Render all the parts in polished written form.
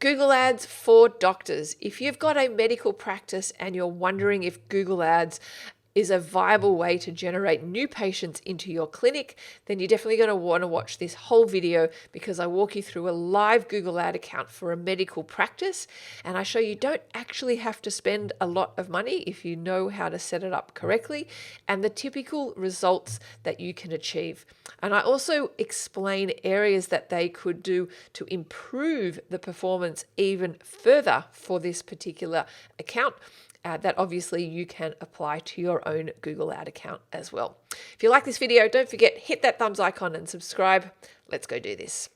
Google Ads for doctors. If you've got a medical practice and you're wondering if Google Ads is a viable way to generate new patients into your clinic, then you're definitely going to want to watch this whole video, because I walk you through a live Google Ad account for a medical practice, and I show you don't actually have to spend a lot of money if you know how to set it up correctly, and the typical results that you can achieve. And I also explain areas that they could do to improve the performance even further for this particular account. That obviously you can apply to your own Google Ad account as well. If you like this video, don't forget, hit that thumbs icon and subscribe. Let's go do this.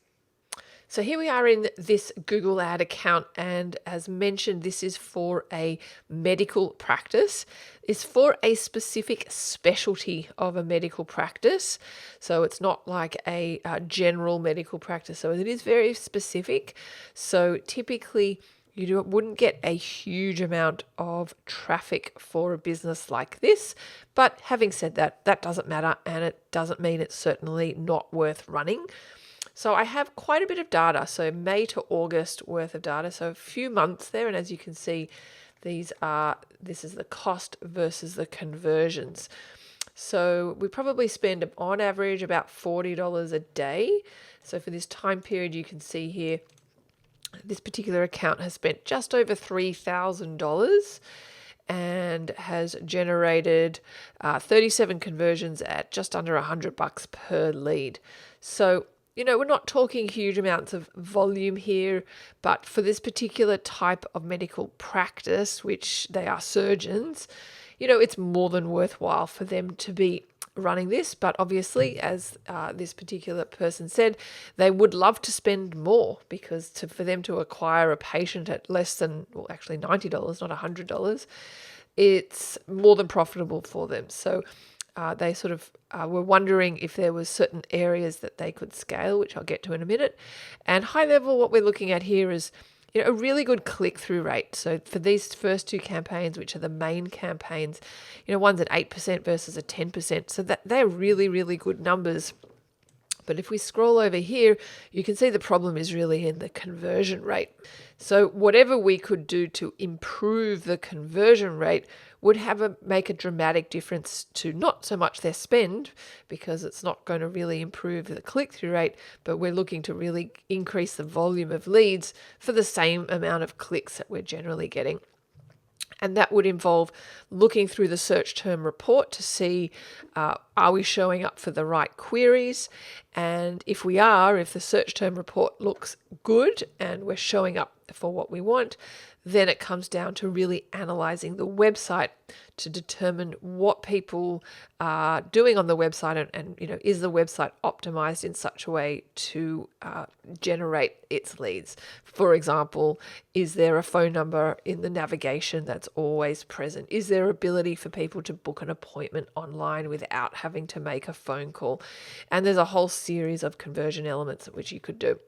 So here we are in this Google Ad account, and as mentioned, this is for a medical practice. It's for a specific specialty of a medical practice. So it's not like a general medical practice. So it is very specific. So typically, you wouldn't get a huge amount of traffic for a business like this. But having said that, that doesn't matter, and it doesn't mean it's certainly not worth running. So I have quite a bit of data, so May to August worth of data, so a few months there. And as you can see, this is the cost versus the conversions. So we probably spend on average about $40 a day. So for this time period, you can see here, this particular account has spent just over $3,000 and has generated 37 conversions at just under $100 per lead. So, we're not talking huge amounts of volume here, but for this particular type of medical practice, which they are surgeons, it's more than worthwhile for them to be running this. But obviously, as this particular person said, they would love to spend more, because for them to acquire a patient at less than, well, actually $90, not $100, it's more than profitable for them. So they sort of were wondering if there was certain areas that they could scale, which I'll get to in a minute. And high level, what we're looking at here is a really good click-through rate. So for these first two campaigns, which are the main campaigns, one's at 8% versus a 10%. So that they're really, really good numbers. But if we scroll over here, you can see the problem is really in the conversion rate. So whatever we could do to improve the conversion rate would make a dramatic difference to not so much their spend, because it's not going to really improve the click-through rate, but we're looking to really increase the volume of leads for the same amount of clicks that we're generally getting. And that would involve looking through the search term report to see, are we showing up for the right queries? And if we are, if the search term report looks good and we're showing up for what we want, then it comes down to really analyzing the website to determine what people are doing on the website, and is the website optimized in such a way to generate its leads. For example, is there a phone number in the navigation that's always present? Is there ability for people to book an appointment online without having to make a phone call? And there's a whole series of conversion elements which you could do.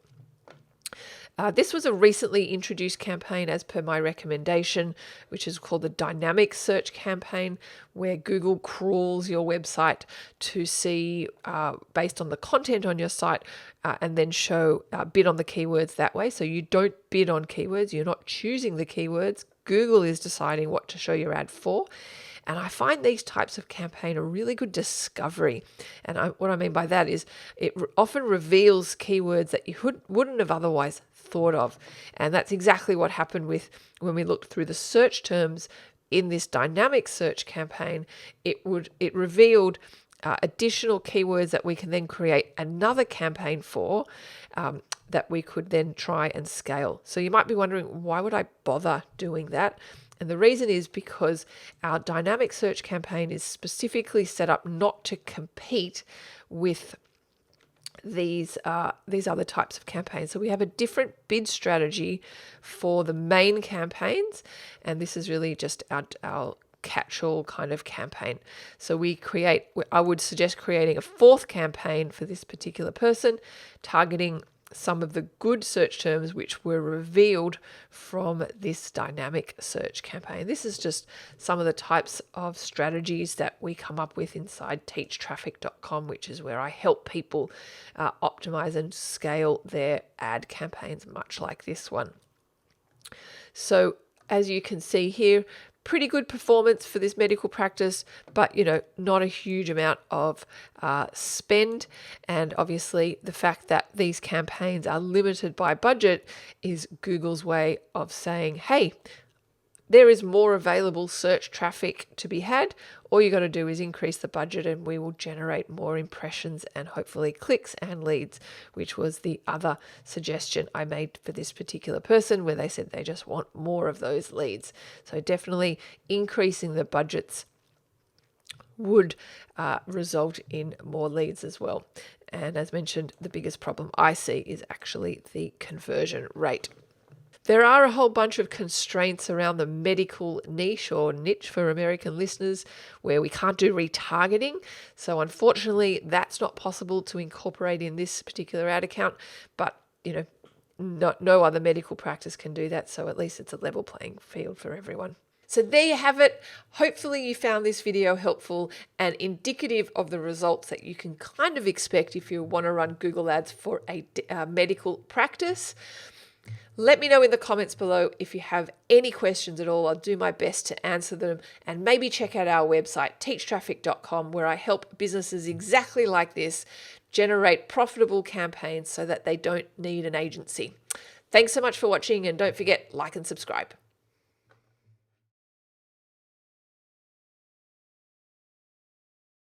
This was a recently introduced campaign as per my recommendation, which is called the dynamic search campaign, where Google crawls your website to see, based on the content on your site, and then bid on the keywords that way. So you don't bid on keywords, you're not choosing the keywords. Google is deciding what to show your ad for. And I find these types of campaign a really good discovery. And what I mean by that is it often reveals keywords that you wouldn't have otherwise thought of. And that's exactly what happened when we looked through the search terms in this dynamic search campaign. It revealed additional keywords that we can then create another campaign for, that we could then try and scale. So you might be wondering, why would I bother doing that? And the reason is because our dynamic search campaign is specifically set up not to compete with these other types of campaigns. So we have a different bid strategy for the main campaigns, and this is really just our catch-all kind of campaign. So I would suggest creating a fourth campaign for this particular person, targeting some of the good search terms which were revealed from this dynamic search campaign. This is just some of the types of strategies that we come up with inside teachtraffic.com, which is where I help people optimize and scale their ad campaigns, much like this one. So as you can see here, pretty good performance for this medical practice, but not a huge amount of spend. And obviously the fact that these campaigns are limited by budget is Google's way of saying, hey, there is more available search traffic to be had. All you got to do is increase the budget and we will generate more impressions and hopefully clicks and leads, which was the other suggestion I made for this particular person, where they said they just want more of those leads. So definitely increasing the budgets would result in more leads as well. And as mentioned, the biggest problem I see is actually the conversion rate. There are a whole bunch of constraints around the medical niche or niche for American listeners where we can't do retargeting. So unfortunately, that's not possible to incorporate in this particular ad account, but no other medical practice can do that. So at least it's a level playing field for everyone. So there you have it. Hopefully you found this video helpful and indicative of the results that you can kind of expect if you want to run Google Ads for a medical practice. Let me know in the comments below if you have any questions at all. I'll do my best to answer them, and maybe check out our website, teachtraffic.com, where I help businesses exactly like this generate profitable campaigns so that they don't need an agency. Thanks so much for watching, and don't forget, like and subscribe.